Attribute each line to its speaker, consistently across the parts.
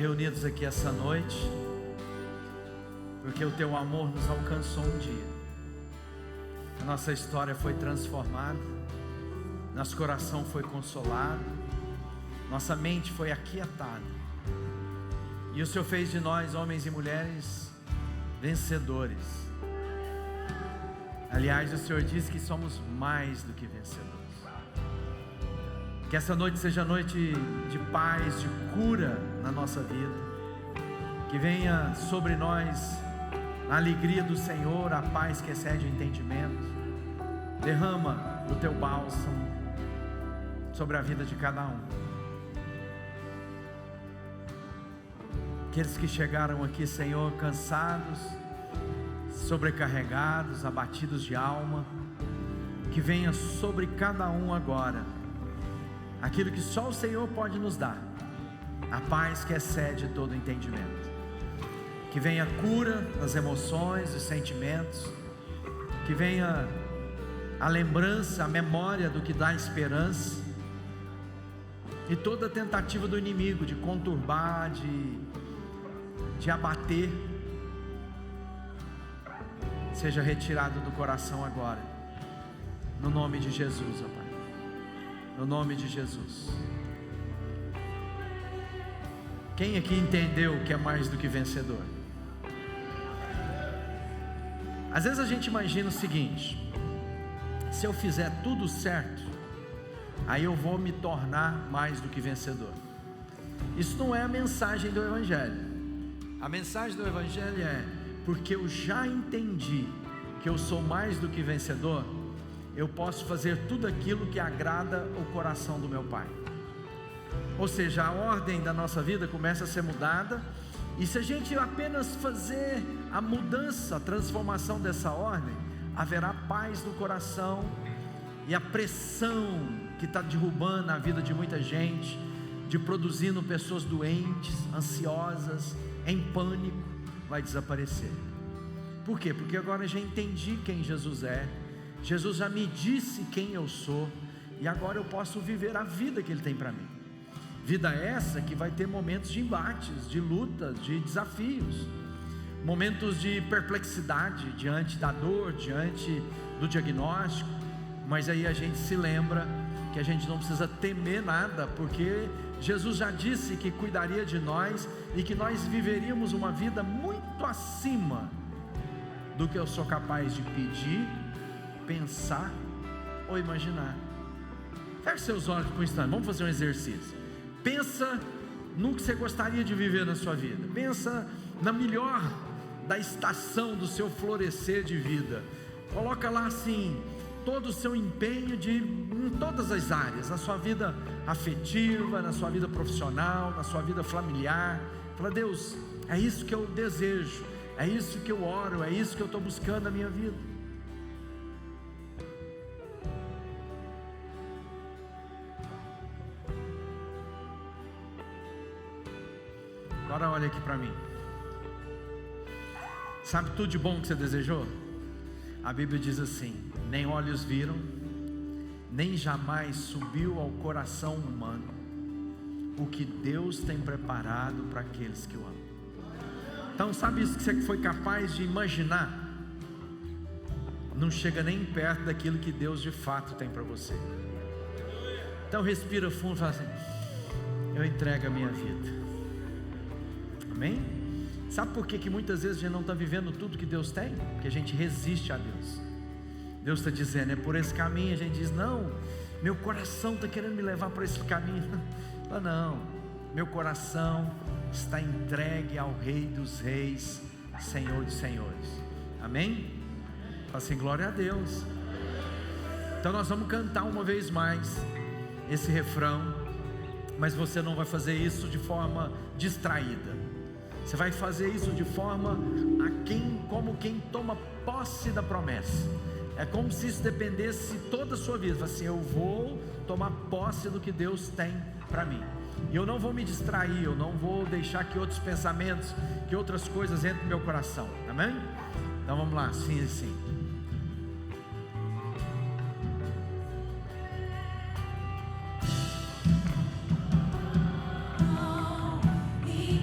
Speaker 1: reunidos aqui essa noite, porque o Teu amor nos alcançou um dia. A nossa história foi transformada, nosso coração foi consolado, nossa mente foi aquietada, e o Senhor fez de nós, homens e mulheres, vencedores. Aliás, o Senhor diz que somos mais do que vencedores. Que essa noite seja noite de paz, de cura na nossa vida. Que venha sobre nós a alegria do Senhor, a paz que excede o entendimento. Derrama o Teu bálsamo sobre a vida de cada um. Aqueles que chegaram aqui, Senhor, cansados, sobrecarregados, abatidos de alma, que venha sobre cada um agora aquilo que só o Senhor pode nos dar, a paz que excede todo entendimento. Que venha cura nas emoções, os sentimentos, que venha a lembrança, a memória do que dá esperança, e toda tentativa do inimigo de conturbar, de abater, seja retirado do coração agora, no nome de Jesus, ó Pai, no nome de Jesus. Quem aqui entendeu que é mais do que vencedor? Às vezes a gente imagina o seguinte: se eu fizer tudo certo, aí eu vou me tornar mais do que vencedor. Isso não é a mensagem do Evangelho. A mensagem do Evangelho é: porque eu já entendi que eu sou mais do que vencedor, eu posso fazer tudo aquilo que agrada o coração do meu Pai. Ou seja, a ordem da nossa vida começa a ser mudada, e se a gente apenas fazer a mudança, a transformação dessa ordem, haverá paz no coração, e a pressão que está derrubando a vida de muita gente, de produzindo pessoas doentes, ansiosas, em pânico, vai desaparecer. Por quê? Porque agora eu já entendi quem Jesus é, Jesus já me disse quem eu sou, e agora eu posso viver a vida que Ele tem para mim. Vida essa que vai ter momentos de embates, de lutas, de desafios, momentos de perplexidade diante da dor, diante do diagnóstico, mas aí a gente se lembra que a gente não precisa temer nada, porque Jesus já disse que cuidaria de nós, e que nós viveríamos uma vida muito acima do que eu sou capaz de pedir, pensar ou imaginar. Feche seus olhos por um instante, vamos fazer um exercício. Pensa no que você gostaria de viver na sua vida. Pensa na melhor da estação do seu florescer de vida. Coloca lá assim todo o seu empenho em todas as áreas, na sua vida afetiva, na sua vida profissional, na sua vida familiar. Fala: Deus, é isso que eu desejo, é isso que eu oro, é isso que eu estou buscando na minha vida. Agora olha aqui para mim. Sabe tudo de bom que você desejou? A Bíblia diz assim: nem olhos viram, nem jamais subiu ao coração humano o que Deus tem preparado para aqueles que o amam. Então, sabe isso que você foi capaz de imaginar? Não chega nem perto daquilo que Deus de fato tem para você. Então respira fundo e fala assim: eu entrego a minha vida. Amém? Sabe por que muitas vezes a gente não está vivendo tudo que Deus tem? Porque a gente resiste a Deus. Deus está dizendo: é por esse caminho. A gente diz: não, meu coração está querendo me levar por esse caminho. Não, meu coração está entregue ao Rei dos Reis, Senhor dos Senhores. Amém? Fala assim: glória a Deus. Então nós vamos cantar uma vez mais esse refrão, mas você não vai fazer isso de forma distraída. Você vai fazer isso de forma como quem toma posse da promessa. É como se isso dependesse toda a sua vida. Fala assim: eu vou tomar posse do que Deus tem para mim, e eu não vou me distrair, eu não vou deixar que outros pensamentos, que outras coisas entrem no meu coração. Amém? Então vamos lá, sim, sim.
Speaker 2: Me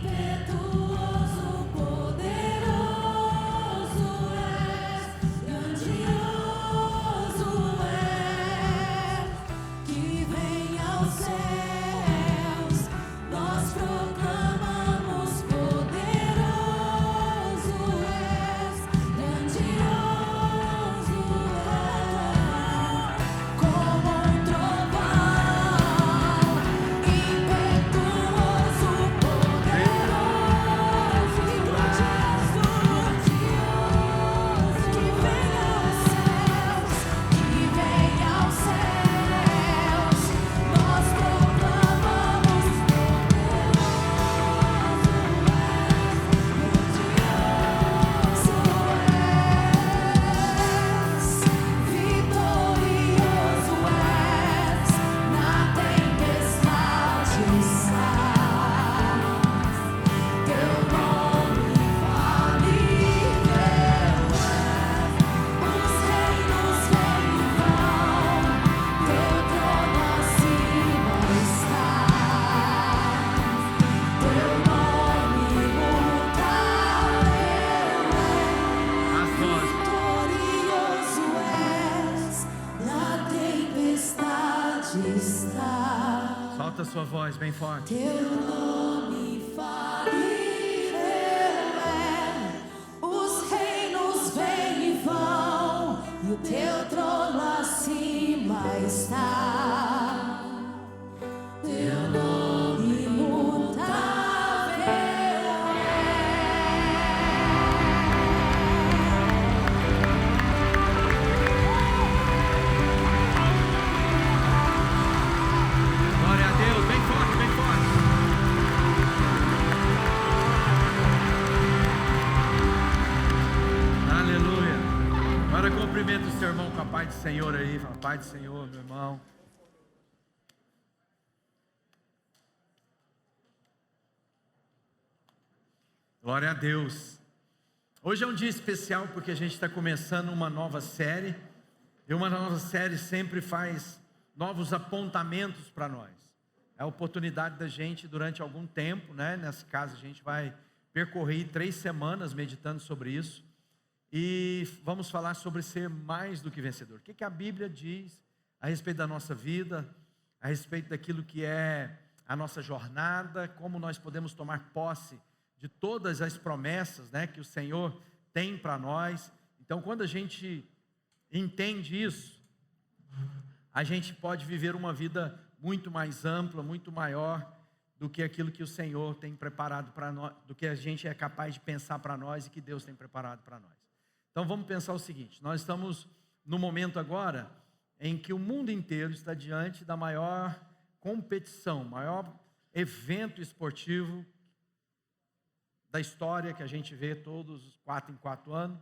Speaker 1: sua voz bem forte.
Speaker 2: Teu nome falível é, os reinos vêm e vão, e o teu trono acima está. Teu nome imutável é.
Speaker 1: Glória a Deus, bem forte, bem forte. Aleluia. Agora cumprimenta o seu irmão com a paz do Senhor aí. Fala, paz do Senhor, meu irmão. Glória a Deus. Hoje é um dia especial porque a gente está começando uma nova série. E uma nova série sempre faz novos apontamentos para nós. É a oportunidade da gente, durante algum tempo, né? Nesse caso, a gente vai percorrer 3 semanas meditando sobre isso. E vamos falar sobre ser mais do que vencedor. O que a Bíblia diz a respeito da nossa vida, a respeito daquilo que é a nossa jornada, como nós podemos tomar posse de todas as promessas, né, que o Senhor tem para nós. Então, quando a gente entende isso, a gente pode viver uma vida muito mais ampla, muito maior do que aquilo que o Senhor tem preparado para nós, do que a gente é capaz de pensar para nós e que Deus tem preparado para nós. Então vamos pensar o seguinte: nós estamos no momento agora em que o mundo inteiro está diante da maior competição, maior evento esportivo da história, que a gente vê todos os 4 em 4 anos.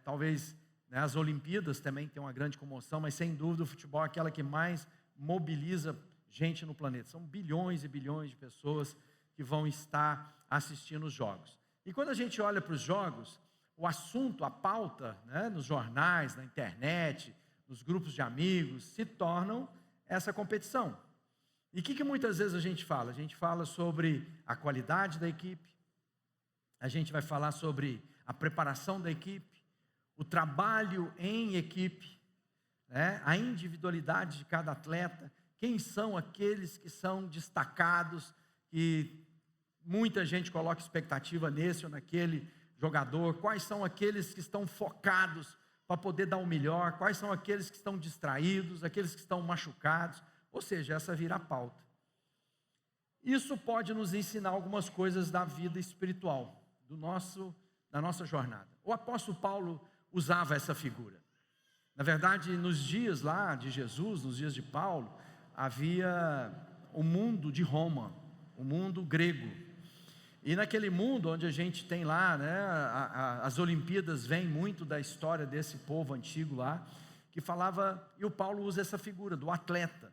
Speaker 1: Talvez, né, as Olimpíadas também tem uma grande comoção, mas sem dúvida o futebol é aquela que mais mobiliza gente no planeta. São bilhões e bilhões de pessoas que vão estar assistindo os jogos. E quando a gente olha para os jogos, o assunto, a pauta, né, nos jornais, na internet, nos grupos de amigos, se tornam essa competição. E o que muitas vezes a gente fala? A gente fala sobre a qualidade da equipe, a gente vai falar sobre a preparação da equipe, o trabalho em equipe, né, a individualidade de cada atleta, quem são aqueles que são destacados, que muita gente coloca expectativa nesse ou naquele jogador, quais são aqueles que estão focados para poder dar o melhor, quais são aqueles que estão distraídos, aqueles que estão machucados, ou seja, essa vira a pauta. Isso pode nos ensinar algumas coisas da vida espiritual, da nossa jornada. O apóstolo Paulo usava essa figura. Na verdade, nos dias lá de Jesus, nos dias de Paulo, havia o mundo de Roma, o mundo grego. E naquele mundo onde a gente tem lá, né, as Olimpíadas vêm muito da história desse povo antigo lá, que falava, e o Paulo usa essa figura do atleta.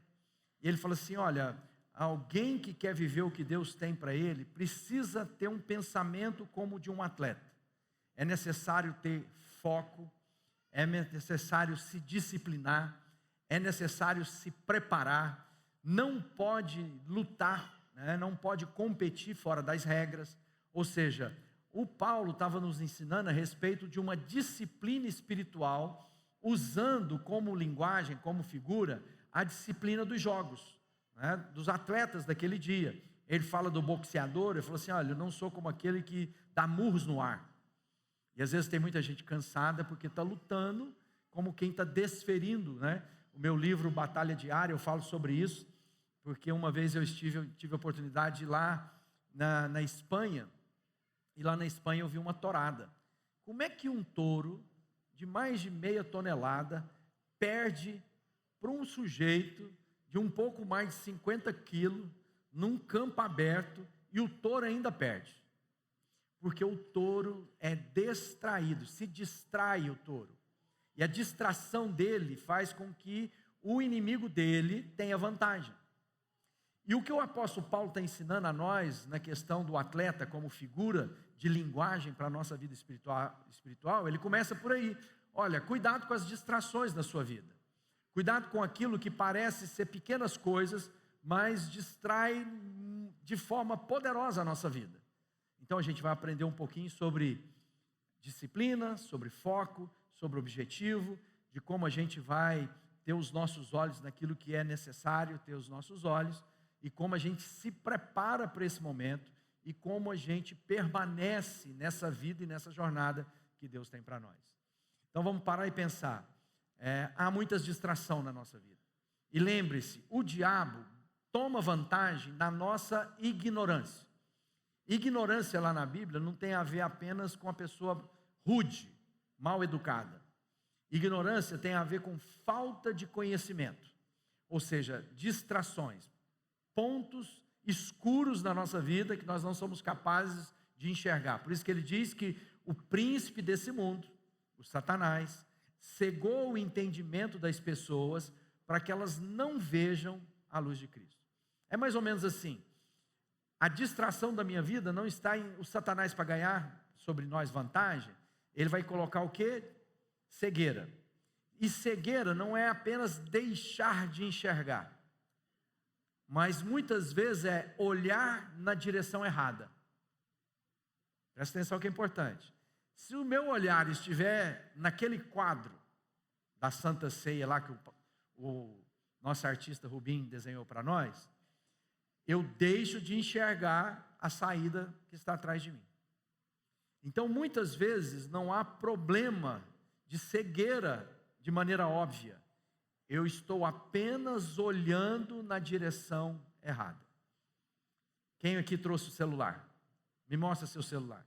Speaker 1: E ele fala assim, olha, alguém que quer viver o que Deus tem para ele, precisa ter um pensamento como de um atleta. É necessário ter foco, é necessário se disciplinar, é necessário se preparar, não pode lutar, né, não pode competir fora das regras. Ou seja, o Paulo estava nos ensinando a respeito de uma disciplina espiritual, usando como linguagem, como figura, a disciplina dos jogos, né, dos atletas daquele dia. Ele fala do boxeador, ele falou assim, olha, eu não sou como aquele que dá murros no ar. E às vezes tem muita gente cansada porque está lutando como quem está desferindo, né? O meu livro Batalha Diária, eu falo sobre isso, porque uma vez eu tive a oportunidade de ir lá na Espanha, e lá na Espanha eu vi uma tourada. Como é que um touro de mais de meia tonelada perde para um sujeito de um pouco mais de 50 quilos, num campo aberto, e o touro ainda perde? Porque o touro é distraído, se distrai o touro. E a distração dele faz com que o inimigo dele tenha vantagem. E o que o apóstolo Paulo está ensinando a nós, na questão do atleta como figura de linguagem para a nossa vida espiritual, ele começa por aí. Olha, cuidado com as distrações da sua vida. Cuidado com aquilo que parece ser pequenas coisas, mas distrai de forma poderosa a nossa vida. Então a gente vai aprender um pouquinho sobre disciplina, sobre foco, sobre objetivo, de como a gente vai ter os nossos olhos naquilo que é necessário ter os nossos olhos, e como a gente se prepara para esse momento e como a gente permanece nessa vida e nessa jornada que Deus tem para nós. Então vamos parar e pensar. Há muitas distrações na nossa vida. E lembre-se, o diabo toma vantagem na nossa ignorância. Ignorância lá na Bíblia não tem a ver apenas com a pessoa rude, mal educada. Ignorância tem a ver com falta de conhecimento, ou seja, distrações, pontos escuros na nossa vida que nós não somos capazes de enxergar. Por isso que ele diz que o príncipe desse mundo, o Satanás, cegou o entendimento das pessoas para que elas não vejam a luz de Cristo. É mais ou menos assim. A distração da minha vida não está em o Satanás para ganhar sobre nós vantagem. Ele vai colocar o quê? Cegueira. E cegueira não é apenas deixar de enxergar, mas muitas vezes é olhar na direção errada. Presta atenção que é importante. Se o meu olhar estiver naquele quadro da Santa Ceia lá que o nosso artista Rubim desenhou para nós, eu deixo de enxergar a saída que está atrás de mim. Então, muitas vezes, não há problema de cegueira de maneira óbvia. Eu estou apenas olhando na direção errada. Quem aqui trouxe o celular? Me mostra seu celular.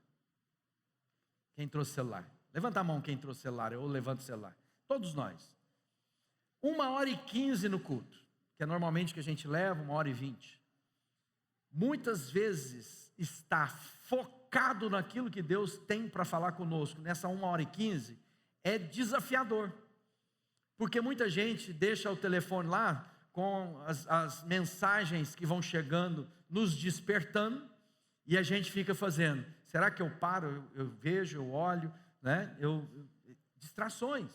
Speaker 1: Quem trouxe o celular? Levanta a mão quem trouxe o celular, eu levanto o celular. Todos nós. 1h15 no culto, que é normalmente o que a gente leva, 1h20. Muitas vezes está focado naquilo que Deus tem para falar conosco, nessa 1h15, é desafiador. Porque muita gente deixa o telefone lá, com as mensagens que vão chegando, nos despertando, e a gente fica fazendo, será que eu paro, eu vejo, eu olho, né? Distrações.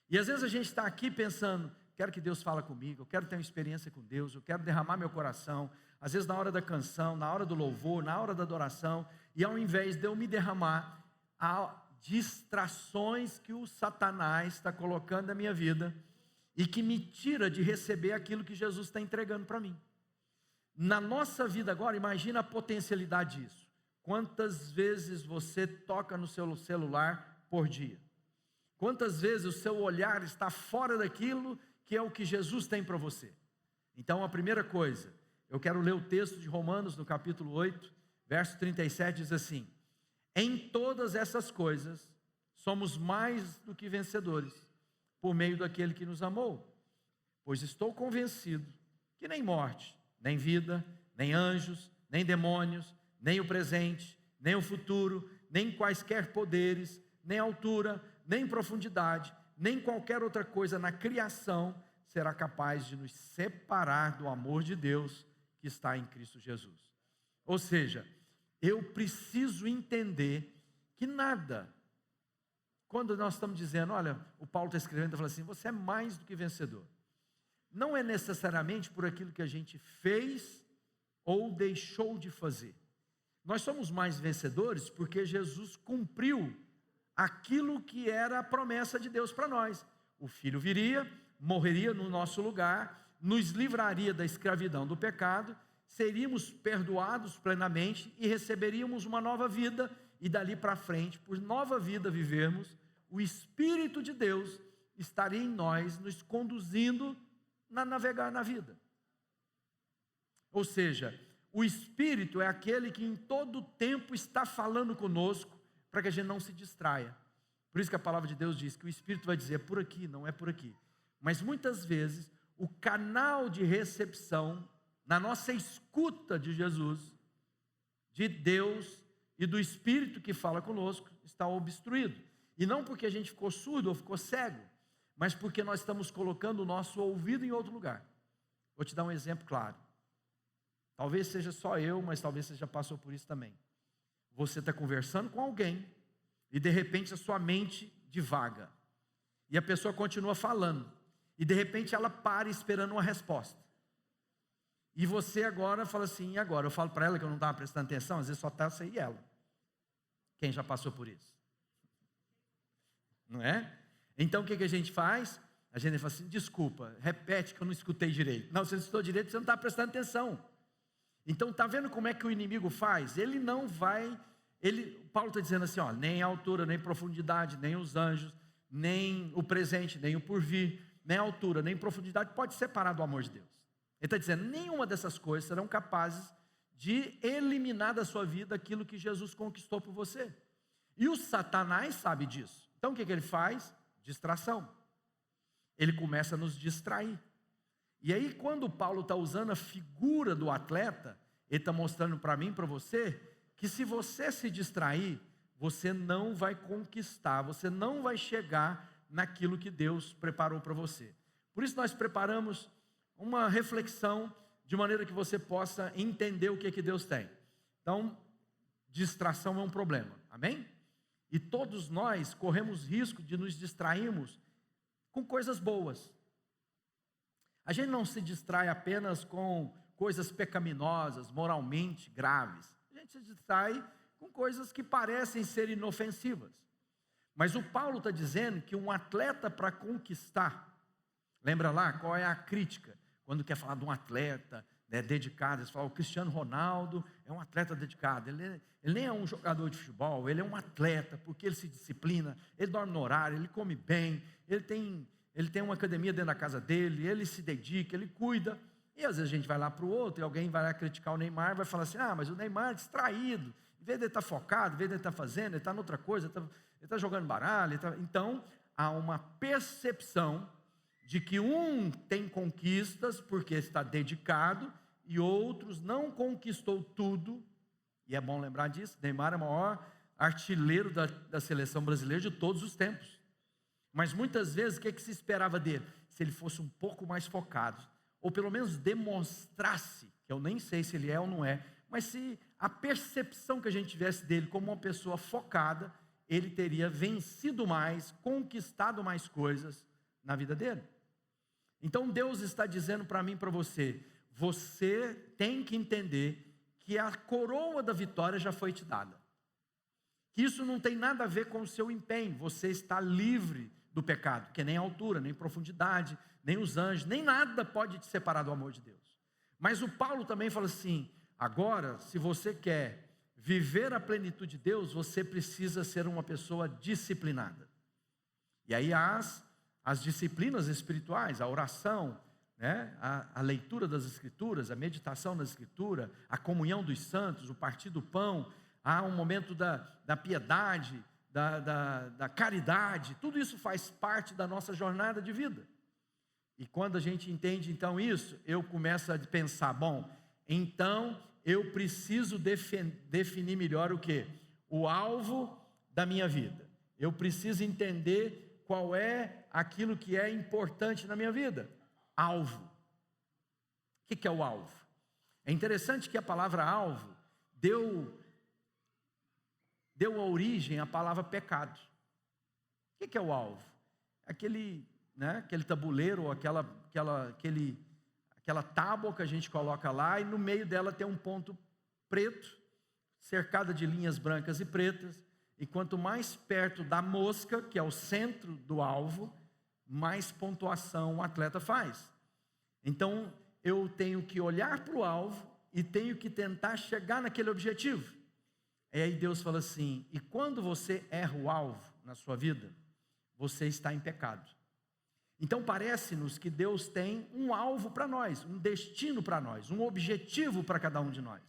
Speaker 1: E às vezes a gente está aqui pensando, quero que Deus fale comigo, eu quero ter uma experiência com Deus, eu quero derramar meu coração, às vezes na hora da canção, na hora do louvor, na hora da adoração, e ao invés de eu me derramar, há distrações que o Satanás está colocando na minha vida, e que me tira de receber aquilo que Jesus está entregando para mim. Na nossa vida agora, imagina a potencialidade disso. Quantas vezes você toca no seu celular por dia? Quantas vezes o seu olhar está fora daquilo que é o que Jesus tem para você? Então, a primeira coisa, eu quero ler o texto de Romanos, no capítulo 8, verso 37, diz assim: em todas essas coisas, somos mais do que vencedores, por meio daquele que nos amou. Pois estou convencido que nem morte, nem vida, nem anjos, nem demônios, nem o presente, nem o futuro, nem quaisquer poderes, nem altura, nem profundidade, nem qualquer outra coisa na criação será capaz de nos separar do amor de Deus que está em Cristo Jesus. Ou seja, eu preciso entender que nada, quando nós estamos dizendo, olha, o Paulo está escrevendo, está falando assim, você é mais do que vencedor. Não é necessariamente por aquilo que a gente fez ou deixou de fazer. Nós somos mais vencedores porque Jesus cumpriu aquilo que era a promessa de Deus para nós. O Filho viria, morreria no nosso lugar, nos livraria da escravidão do pecado, seríamos perdoados plenamente e receberíamos uma nova vida, e dali para frente, por nova vida vivermos, o Espírito de Deus estaria em nós, nos conduzindo a navegar na vida. Ou seja, o Espírito é aquele que em todo tempo está falando conosco, para que a gente não se distraia. Por isso que a palavra de Deus diz que o Espírito vai dizer, por aqui, não é por aqui. Mas muitas vezes, o canal de recepção, na nossa escuta de Jesus, de Deus e do Espírito que fala conosco, está obstruído. E não porque a gente ficou surdo ou ficou cego, mas porque nós estamos colocando o nosso ouvido em outro lugar. Vou te dar um exemplo claro. Talvez seja só eu, mas talvez você já passou por isso também. Você está conversando com alguém e de repente a sua mente divaga. E a pessoa continua falando. E de repente ela para esperando uma resposta. E você agora fala assim, e agora? Eu falo para ela que eu não estava prestando atenção, às vezes só está você e ela. Quem já passou por isso? Não é? Então o que a gente faz? A gente fala assim, desculpa, repete que eu não escutei direito. Não, você não escutou direito, você não está prestando atenção. Então está vendo como é que o inimigo faz? Ele não vai, Paulo está dizendo assim, ó, nem a altura, nem profundidade, nem os anjos, nem o presente, nem o porvir, nem a altura, nem profundidade pode separar do amor de Deus. Ele está dizendo, nenhuma dessas coisas serão capazes de eliminar da sua vida aquilo que Jesus conquistou por você. E o Satanás sabe disso. Então o que ele faz? Distração. Ele começa a nos distrair. E aí quando Paulo está usando a figura do atleta, ele está mostrando para mim, para você, que se você se distrair, você não vai conquistar, você não vai chegar naquilo que Deus preparou para você. Por isso nós preparamos uma reflexão de maneira que você possa entender o que Deus tem. Então, distração é um problema, amém? E todos nós corremos risco de nos distrairmos com coisas boas. A gente não se distrai apenas com coisas pecaminosas, moralmente graves. A gente se distrai com coisas que parecem ser inofensivas. Mas o Paulo está dizendo que um atleta para conquistar, lembra lá qual é a crítica? Quando quer falar de um atleta dedicado, eles falam, o Cristiano Ronaldo é um atleta dedicado, ele nem é um jogador de futebol, ele é um atleta, porque ele se disciplina, ele dorme no horário, ele come bem, ele tem uma academia dentro da casa dele, ele se dedica, ele cuida. E às vezes a gente vai lá para o outro e alguém vai lá criticar o Neymar, vai falar assim, mas o Neymar é distraído, em vez de ele estar focado, em vez de ele estar fazendo, ele está noutra coisa, ele está jogando baralho. Então, há uma percepção de que um tem conquistas porque está dedicado e outros não conquistou tudo. E é bom lembrar disso, Neymar é o maior artilheiro da seleção brasileira de todos os tempos. Mas muitas vezes o que se esperava dele? Se ele fosse um pouco mais focado, ou pelo menos demonstrasse, que eu nem sei se ele é ou não é, mas se a percepção que a gente tivesse dele como uma pessoa focada, ele teria vencido mais, conquistado mais coisas na vida dele. Então Deus está dizendo para mim e para você, você tem que entender que a coroa da vitória já foi te dada. Que isso não tem nada a ver com o seu empenho, você está livre do pecado, que nem a altura, nem profundidade, nem os anjos, nem nada pode te separar do amor de Deus. Mas o Paulo também fala assim, agora, se você quer viver a plenitude de Deus, você precisa ser uma pessoa disciplinada. E aí as disciplinas espirituais, a oração, né? A leitura das Escrituras, a meditação na Escritura, a comunhão dos santos, o partir do pão, há um momento da piedade, da caridade, tudo isso faz parte da nossa jornada de vida. E quando a gente entende então isso, eu começo a pensar, bom, então eu preciso definir melhor o quê? O alvo da minha vida. Eu preciso entender qual é aquilo que é importante na minha vida. Alvo. O que é o alvo? É interessante que a palavra alvo deu a origem à palavra pecado. O que é o alvo? Aquele tabuleiro, ou aquela tábua que a gente coloca lá, e no meio dela tem um ponto preto, cercada de linhas brancas e pretas, e quanto mais perto da mosca, que é o centro do alvo, mais pontuação o atleta faz. Então, eu tenho que olhar para o alvo e tenho que tentar chegar naquele objetivo. E aí Deus fala assim, e quando você erra o alvo na sua vida, você está em pecado. Então parece-nos que Deus tem um alvo para nós, um destino para nós, um objetivo para cada um de nós.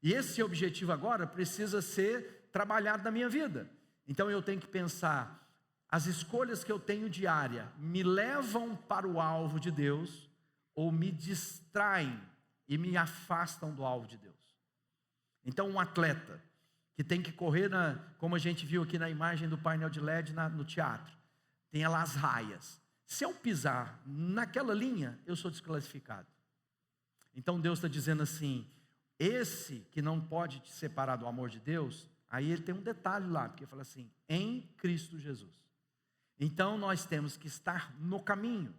Speaker 1: E esse objetivo agora precisa ser trabalhado na minha vida. Então eu tenho que pensar, as escolhas que eu tenho diária me levam para o alvo de Deus ou me distraem e me afastam do alvo de Deus. Então um atleta que tem que correr, como a gente viu aqui na imagem do painel de LED no teatro, tem lá as raias. Se eu pisar naquela linha, eu sou desclassificado. Então Deus está dizendo assim, esse que não pode te separar do amor de Deus, aí ele tem um detalhe lá, porque fala assim, em Cristo Jesus. Então nós temos que estar no caminho.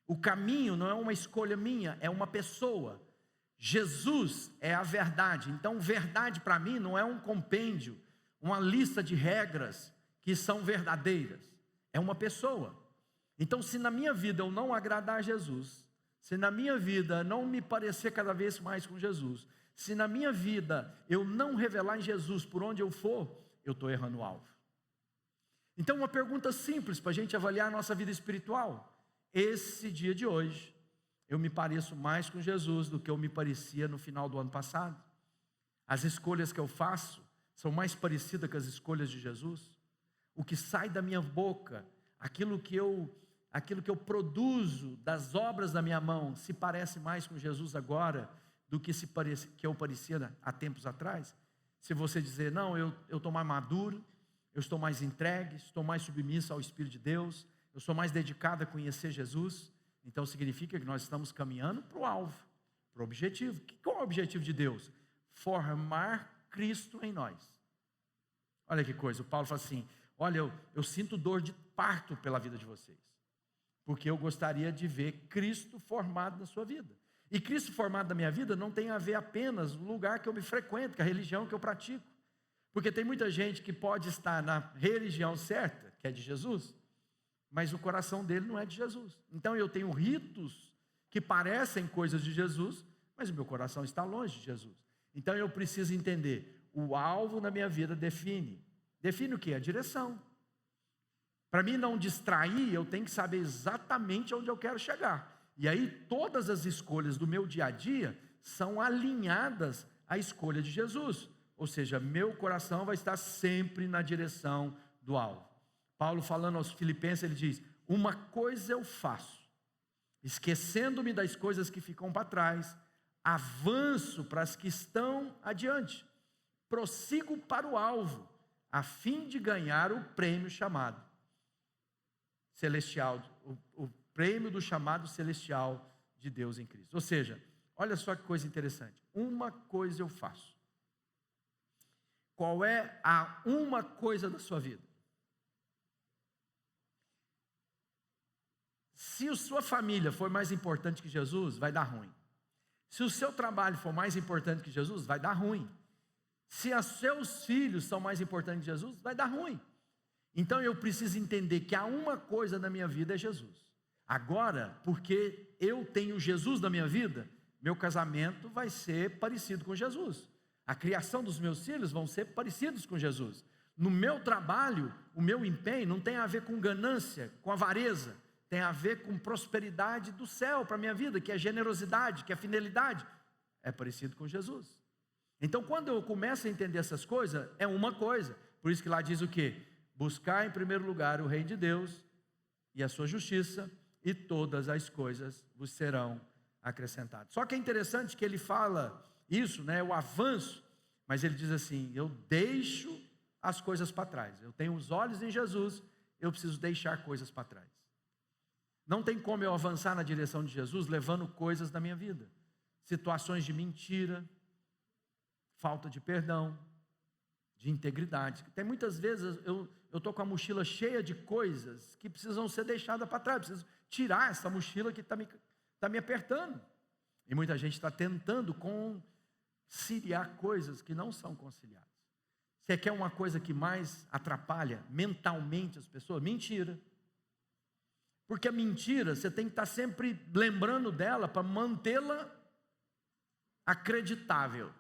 Speaker 1: O caminho não é uma escolha minha, é uma pessoa. Jesus é a verdade. Então verdade para mim não é um compêndio, uma lista de regras que são verdadeiras. É uma pessoa. Então se na minha vida eu não agradar a Jesus, se na minha vida não me parecer cada vez mais com Jesus, Se na minha vida eu não revelar em Jesus por onde eu for, eu estou errando o alvo. Então, uma pergunta simples para a gente avaliar a nossa vida espiritual. Esse dia de hoje, eu me pareço mais com Jesus do que eu me parecia no final do ano passado? As escolhas que eu faço são mais parecidas com as escolhas de Jesus? O que sai da minha boca, aquilo que eu produzo das obras da minha mão, se parece mais com Jesus agora do que eu parecia há tempos atrás? Se você dizer, não, eu estou mais maduro, eu estou mais entregue, estou mais submisso ao Espírito de Deus, eu sou mais dedicado a conhecer Jesus, então significa que nós estamos caminhando para o alvo, para o objetivo. Qual é o objetivo de Deus? Formar Cristo em nós. Olha que coisa, o Paulo fala assim, olha, eu sinto dor de parto pela vida de vocês, porque eu gostaria de ver Cristo formado na sua vida. E Cristo formado na minha vida não tem a ver apenas no lugar que eu me frequento, com a religião que eu pratico. Porque tem muita gente que pode estar na religião certa, que é de Jesus, mas o coração dele não é de Jesus. Então eu tenho ritos que parecem coisas de Jesus, mas o meu coração está longe de Jesus. Então eu preciso entender, o alvo na minha vida define o que? A direção. Para mim não distrair, eu tenho que saber exatamente onde eu quero chegar. E aí todas as escolhas do meu dia a dia são alinhadas à escolha de Jesus. Ou seja, meu coração vai estar sempre na direção do alvo. Paulo falando aos Filipenses, ele diz, uma coisa eu faço, esquecendo-me das coisas que ficam para trás, avanço para as que estão adiante, prossigo para o alvo, a fim de ganhar o prêmio chamado celestial, o prêmio do chamado celestial de Deus em Cristo. Ou seja, olha só que coisa interessante, uma coisa eu faço. Qual é a uma coisa da sua vida? Se a sua família for mais importante que Jesus, vai dar ruim. Se o seu trabalho for mais importante que Jesus, vai dar ruim. Se os seus filhos são mais importantes que Jesus, vai dar ruim. Então eu preciso entender que há uma coisa na minha vida é Jesus. Agora, porque eu tenho Jesus na minha vida, meu casamento vai ser parecido com Jesus. A criação dos meus filhos vão ser parecidos com Jesus. No meu trabalho, o meu empenho não tem a ver com ganância, com avareza, tem a ver com prosperidade do céu para a minha vida, que é generosidade, que é fidelidade. É parecido com Jesus. Então, quando eu começo a entender essas coisas, é uma coisa. Por isso que lá diz o quê? Buscar em primeiro lugar o reino de Deus e a sua justiça, e todas as coisas vos serão acrescentadas. Só que é interessante que ele fala isso, né, o avanço, mas ele diz assim, eu deixo as coisas para trás. Eu tenho os olhos em Jesus, eu preciso deixar coisas para trás. Não tem como eu avançar na direção de Jesus levando coisas da minha vida. Situações de mentira, falta de perdão, de integridade. Tem muitas vezes eu estou com a mochila cheia de coisas que precisam ser deixadas para trás. Preciso tirar essa mochila que está me apertando. E muita gente está tentando conciliar coisas que não são conciliadas. Você quer uma coisa que mais atrapalha mentalmente as pessoas? Mentira. Porque a mentira, você tem que estar sempre lembrando dela para mantê-la acreditável.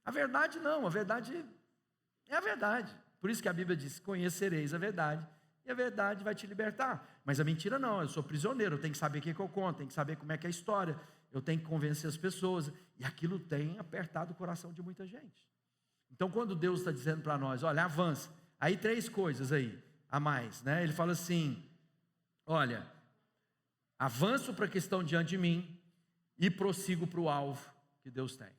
Speaker 1: A verdade não, a verdade é a verdade. Por isso que a Bíblia diz, conhecereis a verdade, e a verdade vai te libertar. Mas a mentira não, eu sou prisioneiro, eu tenho que saber o que eu conto, tenho que saber como é que é a história, eu tenho que convencer as pessoas, e aquilo tem apertado o coração de muita gente. Então quando Deus está dizendo para nós, olha, avança, aí 3 coisas aí, a mais, né? Ele fala assim, olha, avanço para a questão diante de mim, e prossigo para o alvo que Deus tem.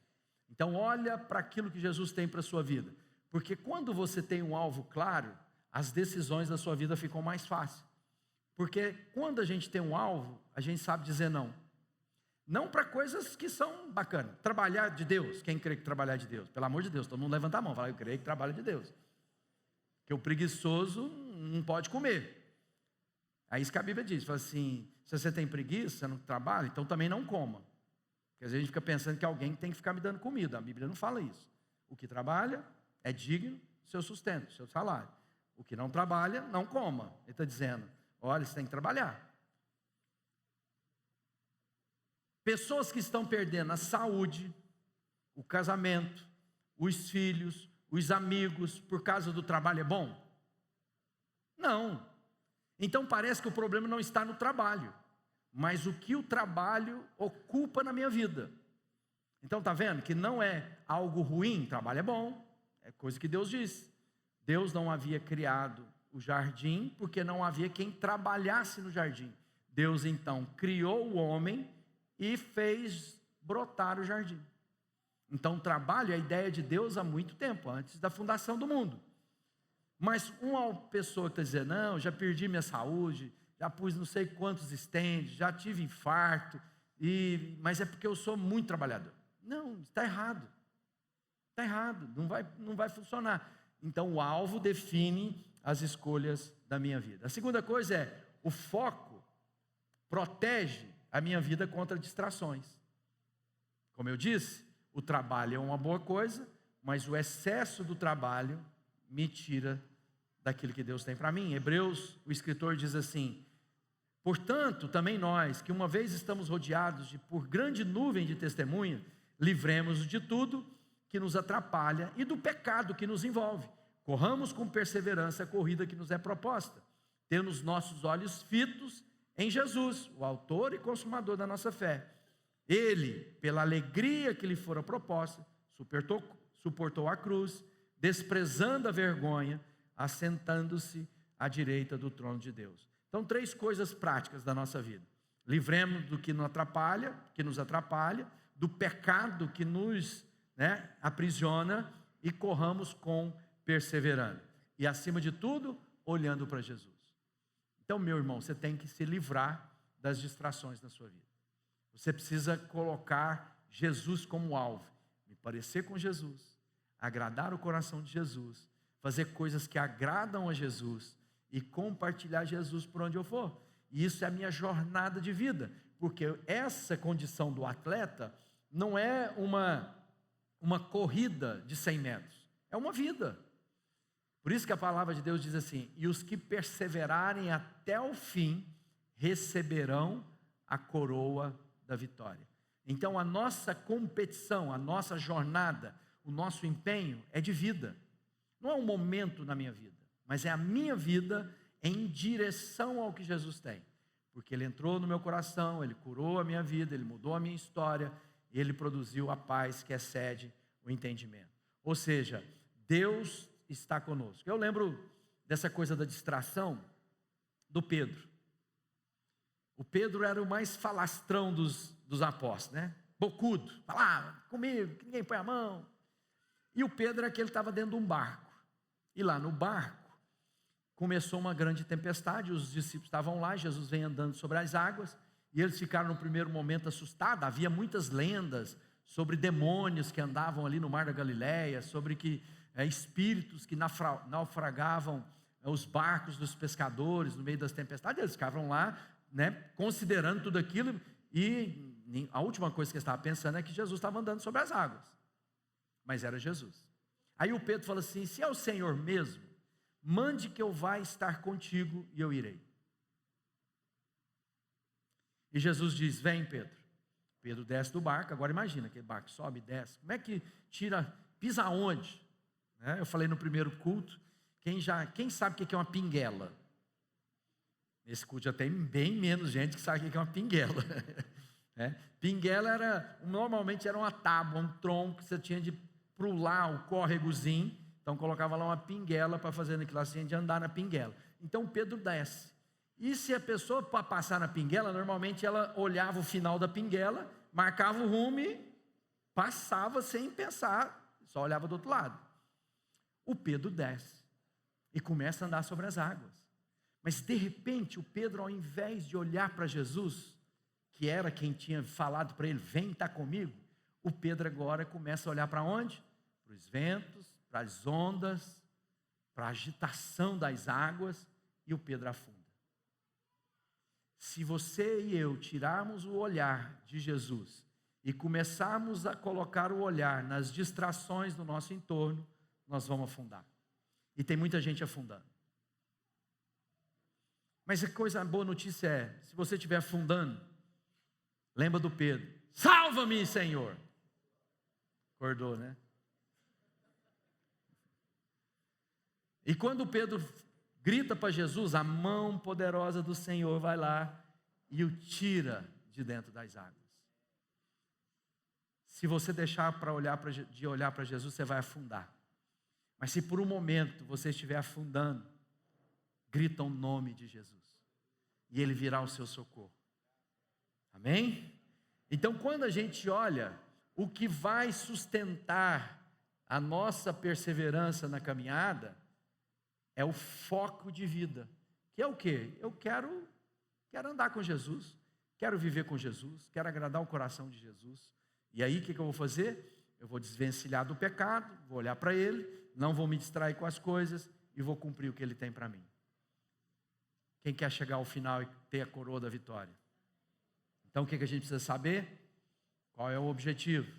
Speaker 1: Então olha para aquilo que Jesus tem para a sua vida, porque quando você tem um alvo claro, as decisões da sua vida ficam mais fáceis, porque quando a gente tem um alvo, a gente sabe dizer não, não para coisas que são bacanas, trabalhar de Deus, quem crê que trabalhar de Deus, pelo amor de Deus, todo mundo levanta a mão, fala, eu creio que trabalha de Deus, que o preguiçoso não pode comer, é isso que a Bíblia diz, fala assim, se você tem preguiça, você não trabalha, então também não coma, porque às vezes a gente fica pensando que alguém tem que ficar me dando comida, a Bíblia não fala isso, o que trabalha é digno do seu sustento, do seu salário, o que não trabalha, não coma, ele está dizendo, olha, você tem que trabalhar. Pessoas que estão perdendo a saúde, o casamento, os filhos, os amigos, por causa do trabalho é bom? Não. Então parece que o problema não está no trabalho, mas o que o trabalho ocupa na minha vida. Então está vendo que não é algo ruim, trabalho é bom, é coisa que Deus disse. Deus não havia criado o jardim porque não havia quem trabalhasse no jardim. Deus então criou o homem e fez brotar o jardim. Então o trabalho é a ideia de Deus há muito tempo, antes da fundação do mundo. Mas uma pessoa que está dizendo, não, já perdi minha saúde, já pus não sei quantos estentes, já tive infarto, mas é porque eu sou muito trabalhador. Não, está errado. Está errado, não vai funcionar. Então o alvo define as escolhas da minha vida. A segunda coisa é, o foco protege a minha vida contra distrações. Como eu disse, o trabalho é uma boa coisa, mas o excesso do trabalho me tira daquilo que Deus tem para mim. Em Hebreus, o escritor diz assim, portanto, também nós, que uma vez estamos rodeados por grande nuvem de testemunha, livremos-nos de tudo que nos atrapalha e do pecado que nos envolve. Corramos com perseverança a corrida que nos é proposta, tendo os nossos olhos fitos em Jesus, o autor e consumador da nossa fé. Ele, pela alegria que lhe fora proposta, suportou a cruz, desprezando a vergonha, assentando-se à direita do trono de Deus. Então, 3 coisas práticas da nossa vida. Livremos do que nos atrapalha, do pecado que nos aprisiona e corramos com perseverando. E acima de tudo, olhando para Jesus. Então, meu irmão, você tem que se livrar das distrações na sua vida. Você precisa colocar Jesus como alvo. Me parecer com Jesus, agradar o coração de Jesus, fazer coisas que agradam a Jesus e compartilhar Jesus por onde eu for. E isso é a minha jornada de vida, porque essa condição do atleta não é uma corrida de 100 metros, é uma vida. Por isso que a palavra de Deus diz assim, e os que perseverarem até o fim, receberão a coroa da vitória. Então a nossa competição, a nossa jornada, o nosso empenho é de vida. Não é um momento na minha vida, mas é a minha vida em direção ao que Jesus tem. Porque Ele entrou no meu coração, Ele curou a minha vida, Ele mudou a minha história, Ele produziu a paz que excede o entendimento. Ou seja, Deus está conosco. Eu lembro dessa coisa da distração do Pedro. O Pedro era o mais falastrão dos apóstolos, né? Bocudo, falava comigo, que ninguém põe a mão. E o Pedro é aquele que estava dentro de um barco. E lá no barco, começou uma grande tempestade, os discípulos estavam lá, Jesus vem andando sobre as águas, e eles ficaram no primeiro momento assustados. Havia muitas lendas sobre demônios que andavam ali no mar da Galileia, sobre que espíritos que naufragavam os barcos dos pescadores no meio das tempestades. Eles ficavam lá, considerando tudo aquilo, e a última coisa que eles estavam pensando é que Jesus estava andando sobre as águas, mas era Jesus. Aí o Pedro fala assim, se é o Senhor mesmo, mande que eu vá estar contigo e eu irei. E Jesus diz, vem Pedro. Pedro desce do barco, agora imagina, aquele barco sobe e desce, como é que pisa onde? Eu falei no primeiro culto, quem sabe o que é uma pinguela? Nesse culto já tem bem menos gente que sabe o que é uma pinguela. Pinguela normalmente era uma tábua, um tronco que você tinha de pular o córregozinho, então colocava lá uma pinguela para fazer aquilo assim, de andar na pinguela. Então Pedro desce, e se a pessoa para passar na pinguela, normalmente ela olhava o final da pinguela, marcava o rumo e passava sem pensar, só olhava do outro lado. O Pedro desce e começa a andar sobre as águas, mas de repente o Pedro, ao invés de olhar para Jesus, que era quem tinha falado para ele, vem estar comigo, o Pedro agora começa a olhar para onde? Para os ventos, para as ondas, para a agitação das águas, e o Pedro afunda. Se você e eu tirarmos o olhar de Jesus e começarmos a colocar o olhar nas distrações do nosso entorno, nós vamos afundar. E tem muita gente afundando. Mas a boa notícia é, se você estiver afundando, lembra do Pedro, salva-me, Senhor. Acordou, né? E quando Pedro grita para Jesus, a mão poderosa do Senhor vai lá e o tira de dentro das águas. Se você deixar de olhar para Jesus, você vai afundar. Mas se por um momento você estiver afundando, grita o nome de Jesus e Ele virá o seu socorro. Amém? Então, quando a gente olha, o que vai sustentar a nossa perseverança na caminhada é o foco de vida, que é o quê? Eu quero andar com Jesus, quero viver com Jesus, quero agradar o coração de Jesus. E aí o que eu vou fazer? Eu vou desvencilhar do pecado, vou olhar para Ele, não vou me distrair com as coisas e vou cumprir o que Ele tem para mim. Quem quer chegar ao final e ter a coroa da vitória? Então o que a gente precisa saber? Qual é o objetivo?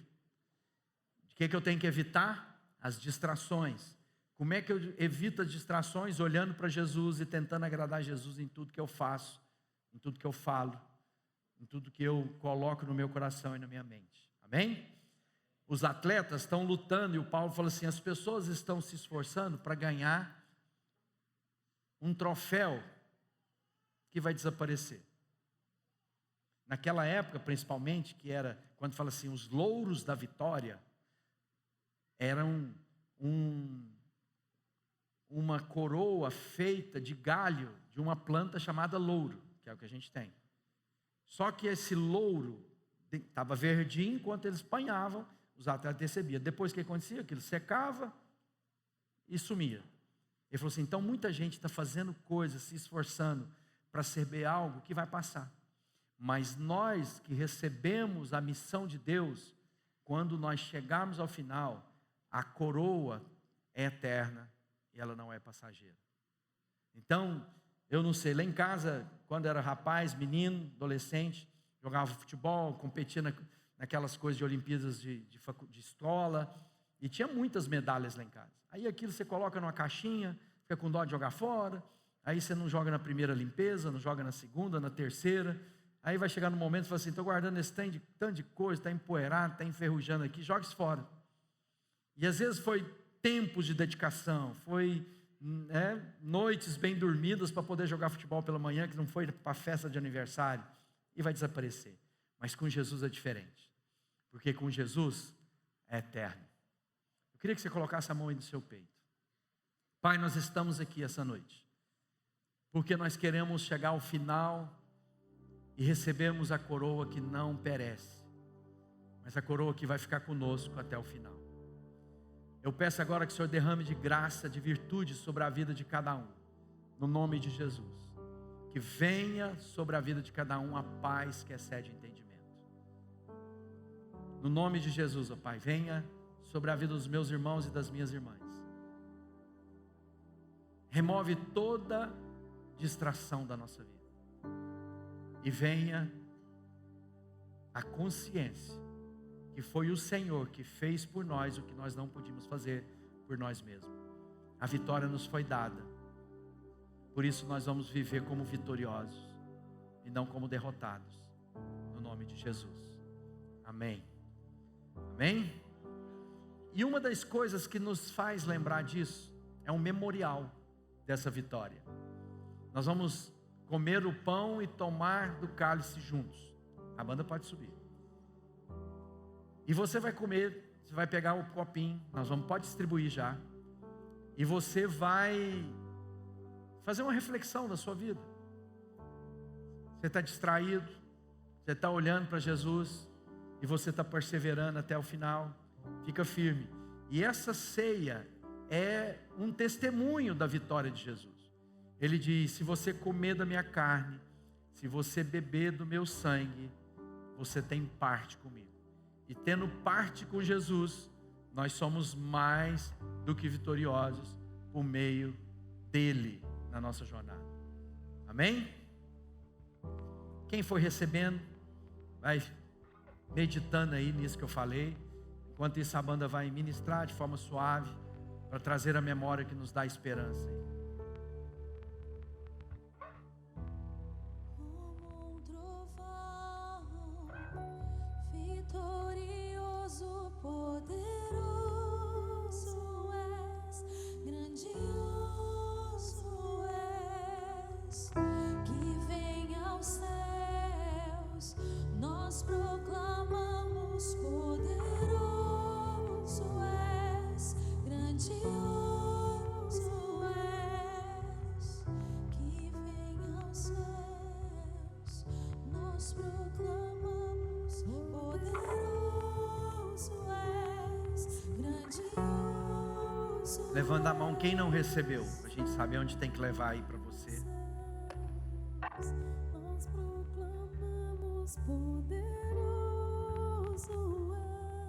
Speaker 1: O que eu tenho que evitar? As distrações. Como é que eu evito as distrações? Olhando para Jesus e tentando agradar Jesus em tudo que eu faço, em tudo que eu falo, em tudo que eu coloco no meu coração e na minha mente. Amém? Os atletas estão lutando e o Paulo fala assim, as pessoas estão se esforçando para ganhar um troféu que vai desaparecer. Naquela época, principalmente, que era, quando fala assim, os louros da vitória, eram uma coroa feita de galho de uma planta chamada louro, que é o que a gente tem. Só que esse louro estava verdinho, enquanto eles apanhavam, os atletas recebiam. Depois o que acontecia? Aquilo secava e sumia. Ele falou assim, então muita gente está fazendo coisas, se esforçando para receber algo que vai passar. Mas nós que recebemos a missão de Deus, quando nós chegarmos ao final, a coroa é eterna e ela não é passageira. Então, eu não sei, lá em casa, quando era rapaz, menino, adolescente, jogava futebol, competia naquelas coisas de Olimpíadas de escola, e tinha muitas medalhas lá em casa. Aí aquilo você coloca numa caixinha, fica com dó de jogar fora, aí você não joga na primeira limpeza, não joga na segunda, na terceira, aí vai chegar no momento e fala assim, estou guardando esse tanto de coisa, está empoeirado, está enferrujando aqui, joga isso fora. E às vezes foi tempos de dedicação, foi noites bem dormidas para poder jogar futebol pela manhã, que não foi para a festa de aniversário, e vai desaparecer. Mas com Jesus é diferente, porque com Jesus é eterno. Eu queria que você colocasse a mão aí no seu peito. Pai, nós estamos aqui essa noite, porque nós queremos chegar ao final e recebermos a coroa que não perece, mas a coroa que vai ficar conosco até o final. Eu peço agora que o Senhor derrame de graça, de virtude sobre a vida de cada um, no nome de Jesus. Que venha sobre a vida de cada um a paz que excede o entendimento. No nome de Jesus, ó Pai, venha sobre a vida dos meus irmãos e das minhas irmãs. Remove toda distração da nossa vida. E venha a consciência que foi o Senhor que fez por nós o que nós não podíamos fazer por nós mesmos. A vitória nos foi dada. Por isso nós vamos viver como vitoriosos e não como derrotados. No nome de Jesus. Amém. Amém? E uma das coisas que nos faz lembrar disso é um memorial dessa vitória. Nós vamos comer o pão e tomar do cálice juntos. A banda pode subir. E você vai comer, você vai pegar o copinho, pode distribuir já. E você vai fazer uma reflexão da sua vida. Você está distraído, você está olhando para Jesus, e você está perseverando até o final. Fica firme. E essa ceia é um testemunho da vitória de Jesus. Ele diz, se você comer da minha carne, se você beber do meu sangue, você tem parte comigo. E tendo parte com Jesus, nós somos mais do que vitoriosos por meio dele na nossa jornada. Amém? Quem foi recebendo, vai meditando aí nisso que eu falei. Enquanto isso, a banda vai ministrar de forma suave para trazer a memória que nos dá esperança.
Speaker 2: Como um trovão, vitorioso poder.
Speaker 1: Levanta a mão quem não recebeu, para a gente saber onde tem que levar aí para você.
Speaker 2: Nós proclamamos poderoso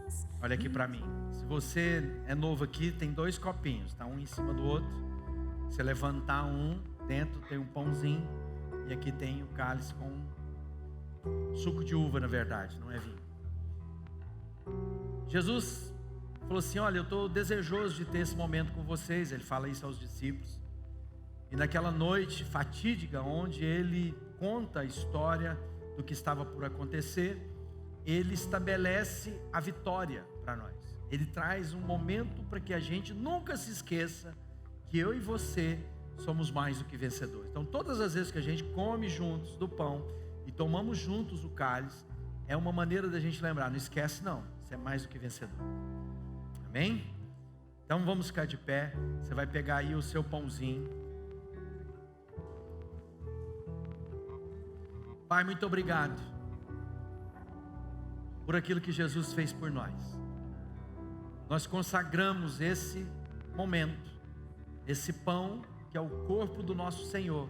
Speaker 2: és.
Speaker 1: Olha aqui para mim. Se você é novo aqui, tem 2 copinhos, tá? Um em cima do outro. Você levantar um, dentro tem um pãozinho e aqui tem o cálice com suco de uva, na verdade, não é vinho. Jesus falou assim: olha, eu estou desejoso de ter esse momento com vocês. Ele fala isso aos discípulos. E naquela noite fatídica, onde ele conta a história do que estava por acontecer, ele estabelece a vitória para nós. Ele traz um momento para que a gente nunca se esqueça que eu e você somos mais do que vencedores. Então todas as vezes que a gente come juntos do pão e tomamos juntos o cálice, é uma maneira da gente lembrar: não esquece não, você é mais do que vencedor. Amém? Então vamos ficar de pé. Você vai pegar aí o seu pãozinho. Pai, muito obrigado por aquilo que Jesus fez por nós. Nós consagramos esse momento, esse pão que é o corpo do nosso Senhor,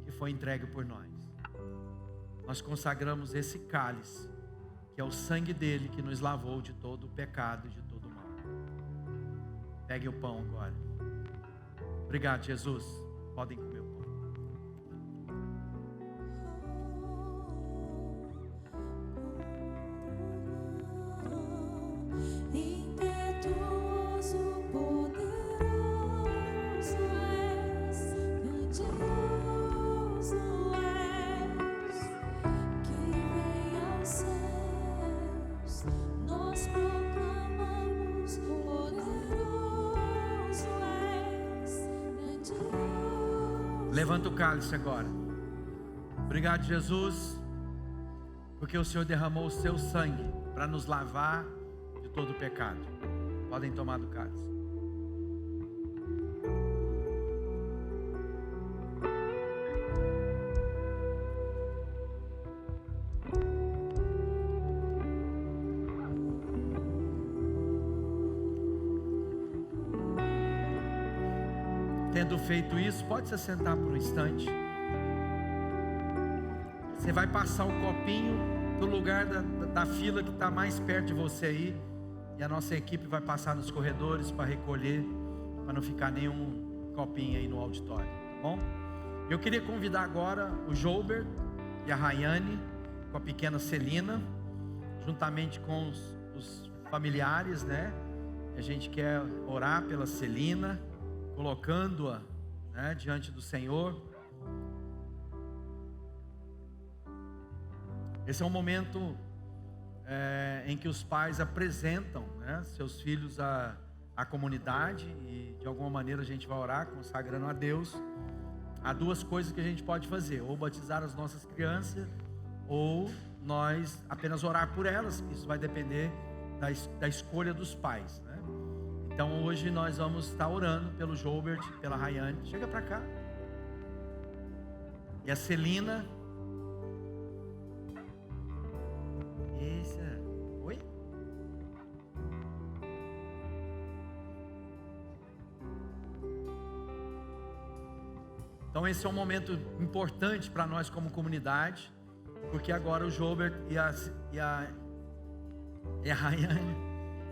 Speaker 1: que foi entregue por nós. Nós consagramos esse cálice, que é o sangue dele que nos lavou de todo o pecado e de todo o mal. Pegue o pão agora. Obrigado, Jesus. Podem comer o pão.
Speaker 2: Impetuoso, poderoso és, grandioso és, que vem aos céus. Nós proclamamos: poderoso és, grandioso.
Speaker 1: Levanta o cálice agora. Obrigado, Jesus, porque o Senhor derramou o seu sangue para nos lavar de todo o pecado. Podem tomar do cálice. Tendo feito isso, pode se sentar por um instante. Você vai passar o copinho no lugar da fila que está mais perto de você aí. E a nossa equipe vai passar nos corredores para recolher, para não ficar nenhum copinho aí no auditório, tá bom? Eu queria convidar agora o Joubert e a Rayane, com a pequena Celina, juntamente com os familiares, né? A gente quer orar pela Celina, colocando-a, né, diante do Senhor. Esse é um momento em que os pais apresentam, né, seus filhos à comunidade, e de alguma maneira a gente vai orar, consagrando a Deus. Há 2 coisas que a gente pode fazer: ou batizar as nossas crianças, ou nós apenas orar por elas. Isso vai depender da escolha dos pais, né? Então hoje nós vamos estar orando pelo Joubert, pela Rayane. Chega para cá. E a Celina. Isso. Oi? Então esse é um momento importante para nós como comunidade, porque agora o Joubert e a Rayane,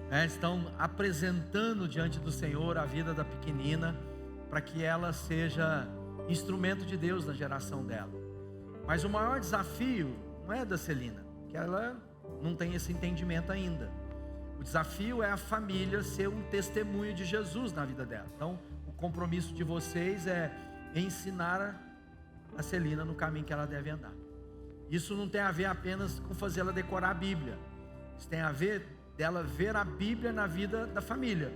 Speaker 1: né, estão apresentando diante do Senhor a vida da pequenina, para que ela seja instrumento de Deus na geração dela. Mas o maior desafio não é da Celina, que ela não tem esse entendimento ainda. O desafio é a família ser um testemunho de Jesus na vida dela. Então o compromisso de vocês é ensinar a Celina no caminho que ela deve andar. Isso não tem a ver apenas com fazer ela decorar a Bíblia. Isso tem a ver dela ver a Bíblia na vida da família.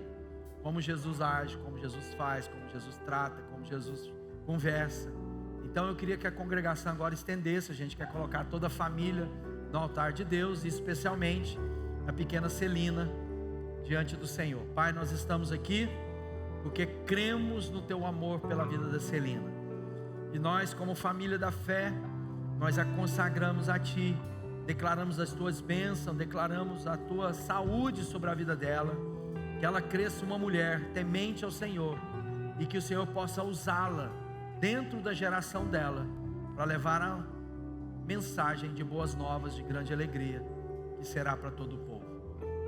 Speaker 1: Como Jesus age, como Jesus faz, como Jesus trata, como Jesus conversa. Então eu queria que a congregação agora estendesse. A gente quer colocar toda a família no altar de Deus, e especialmente a pequena Celina diante do Senhor. Pai, nós estamos aqui porque cremos no Teu amor pela vida da Celina. E nós, como família da fé, nós a consagramos a Ti. Declaramos as Tuas bênçãos, declaramos a Tua saúde sobre a vida dela. que ela cresça uma mulher temente ao Senhor, e que o Senhor possa usá-la dentro da geração dela, para levar a mensagem de boas novas, de grande alegria, que será para todo o povo.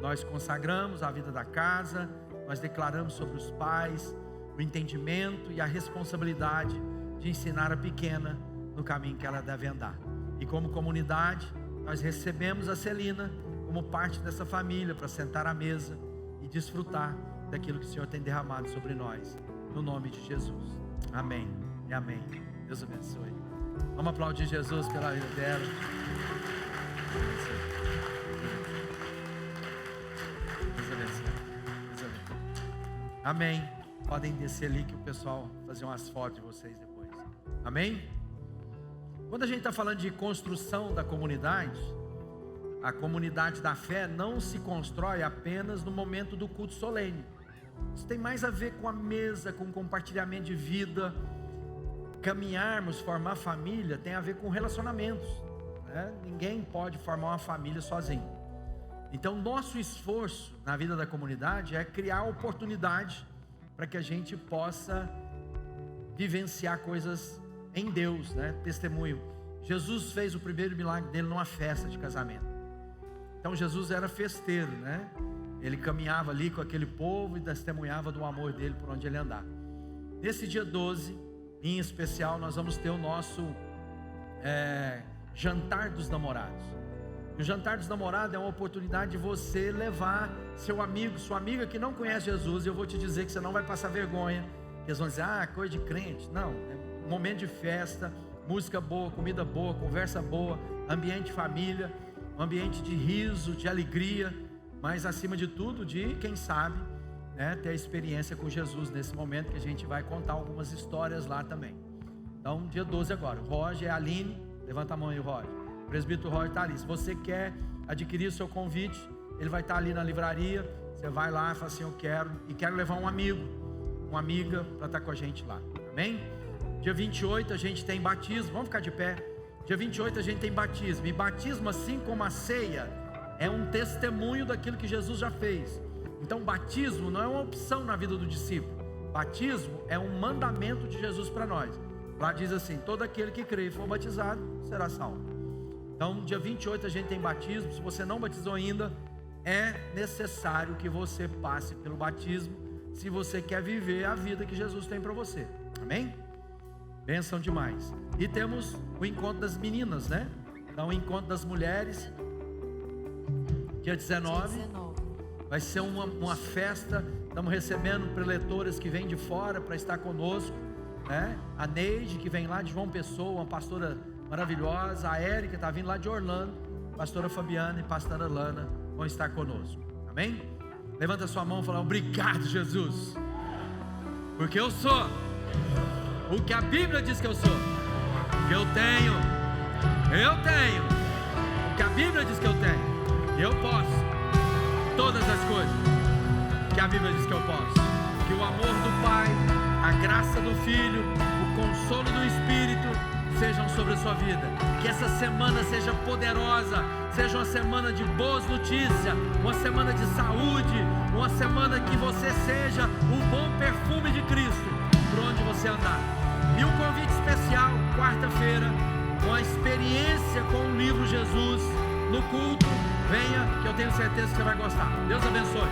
Speaker 1: Nós consagramos a vida da casa, nós declaramos sobre os pais o entendimento e a responsabilidade de ensinar a pequena no caminho que ela deve andar. E como comunidade, nós recebemos a Celina como parte dessa família, para sentar à mesa e desfrutar daquilo que o Senhor tem derramado sobre nós, no nome de Jesus. Amém e amém. Deus abençoe. Vamos aplaudir Jesus pela vida dela. Deus abençoe. Deus abençoe. Amém. Podem descer ali que o pessoal vai fazer umas fotos de vocês depois. Amém? Quando a gente está falando de construção da comunidade, a comunidade da fé não se constrói apenas no momento do culto solene. Isso tem mais a ver com a mesa, com o compartilhamento de vida. Caminharmos, formar família, tem a ver com relacionamentos, né? Ninguém pode formar uma família sozinho. Então, nosso esforço na vida da comunidade é criar oportunidade para que a gente possa vivenciar coisas em Deus, né? Testemunho. Jesus fez o primeiro milagre dele numa festa de casamento. Então Jesus era festeiro, né? Ele caminhava ali com aquele povo e testemunhava do amor dele por onde ele andava. Nesse dia 12, em especial, nós vamos ter o nosso jantar dos namorados. O jantar dos namorados é uma oportunidade de você levar seu amigo, sua amiga que não conhece Jesus. E eu vou te dizer que você não vai passar vergonha. Eles vão dizer, coisa de crente. Não, é um momento de festa, música boa, comida boa, conversa boa, ambiente de família, um ambiente de riso, de alegria, mas acima de tudo de, quem sabe, né, ter a experiência com Jesus nesse momento, que a gente vai contar algumas histórias lá também. Então, dia 12 agora, o Roger e a Aline, levanta a mão aí, Roger. O presbítero Roger está ali. Se você quer adquirir o seu convite, ele vai estar ali na livraria. Você vai lá e fala assim, eu quero, e quero levar um amigo, uma amiga para estar com a gente lá, amém? Dia 28 a gente tem batismo, vamos ficar de pé. Dia 28 a gente tem batismo, e batismo, assim como a ceia, é um testemunho daquilo que Jesus já fez. Então batismo não é uma opção na vida do discípulo, batismo é um mandamento de Jesus para nós. Lá diz assim, todo aquele que crê e for batizado será salvo. Então dia 28 a gente tem batismo. Se você não batizou ainda, é necessário que você passe pelo batismo, se você quer viver a vida que Jesus tem para você, amém? Bênção demais. E temos o encontro das meninas, né? Então o encontro das mulheres, dia 19. Vai ser uma festa. Estamos recebendo preletoras que vêm de fora para estar conosco, né? A Neide, que vem lá de João Pessoa, uma pastora maravilhosa. A Érica está vindo lá de Orlando. Pastora Fabiana e pastora Lana vão estar conosco, amém? Levanta sua mão e fala, obrigado, Jesus, porque eu sou o que a Bíblia diz que eu sou. Que eu tenho o que a Bíblia diz que eu tenho. Eu posso todas as coisas que a Bíblia diz que eu posso. Que o amor do Pai, a graça do Filho, o consolo do Espírito sejam sobre a sua vida. Que essa semana seja poderosa, seja uma semana de boas notícias, uma semana de saúde, uma semana que você seja o bom perfume de Cristo por onde você andar. E um convite especial, quarta-feira, uma experiência com o livro Jesus no culto. Venha, que eu tenho certeza que você vai gostar. Deus abençoe.